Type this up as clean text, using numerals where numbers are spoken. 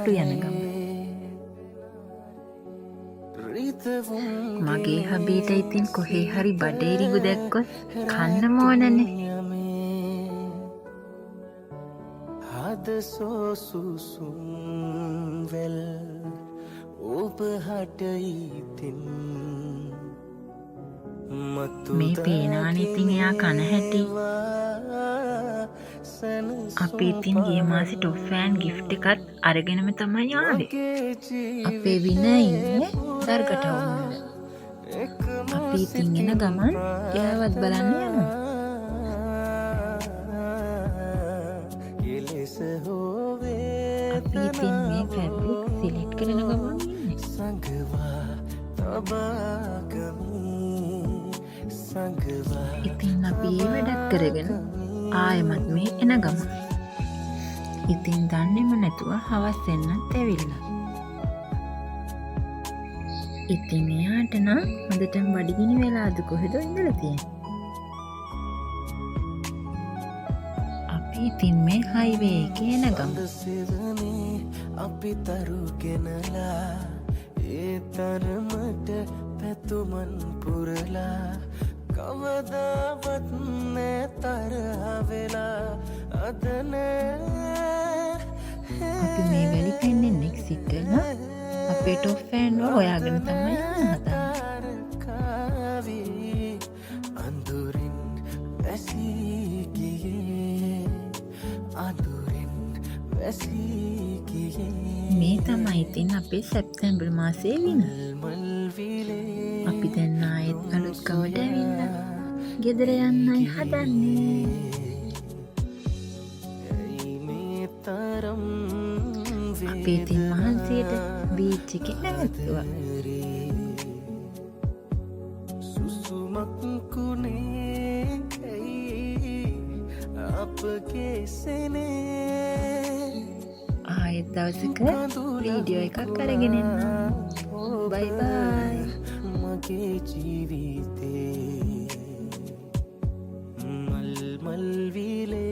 අපි යන ගම. මගේ හබීට ඉතින් කොහේ හරි බඩේරිගු දැක්කොත් කන්න ඕනනේ. හද සෝසුසුම් වෙල් ඔබ හට ඉතින් මේ පේනවනේ ඉතින් එයා කන හැටි. අපි ඉතින් ගිය මාසේ ටොෆ් ෆෑන් ගිෆ්ට් එකත් අරගෙනම තමයි ආවේ. අපේ විනය ඉන්නේ දර්ගටවුන් වල. අපි ඉතින් එන ගමන් එයාවත් බලන්න යනවා. අපි ඉතින් මේ ෆැබ්‍රික් සිලෙක්ට් කරන ගමන් ඉතින් අපි ඒ වැඩක් කරගෙන ආයෙමත් මේ එන ගමන්. ඉතින් දන්නේම නැතුව හවස් වෙන්නත් ඇවිල්ලා. ඉතින් එයාට නම් හොඳටම බඩගිනි වෙලාද කොහෙද ඉඳලා තියෙන්නේ. අපි ඉතින් මේ හයිවේ එකේ එන ගමන් අපි තරුගෙනලා ඒ තරමට පැතුමන් පුරලා කවදාවත් නෑ තරහ වෙලා අපි මේ වැලි පෙන්නෙන් එක්සිට් වෙලා අපේ ටොප් ෆෑන් ව හොයාගෙන තමයි හදන්නේ. අඳුරින් වැසී ගියේ අඳුරින් වැසී ගියේ. මේ තමයි ඉතින් අපේ සැප්තැම්බර් මාසයේ වින. අපි දැන් ආයෙත් අලුත් ගමට ඇවිල්ලා ගෙදර යන්නයි හදන්නේ. අපි ඉතින් මහන්සියට බීච් එකේ නැවතුවා. සුසුමක් කුනේ අපගේ සෙනේ ආයෙත් දවසක වීඩියෝ එකක් අරගෙන එන්න. බයි බයි. මගේ ජීවිතේ මල් විලේ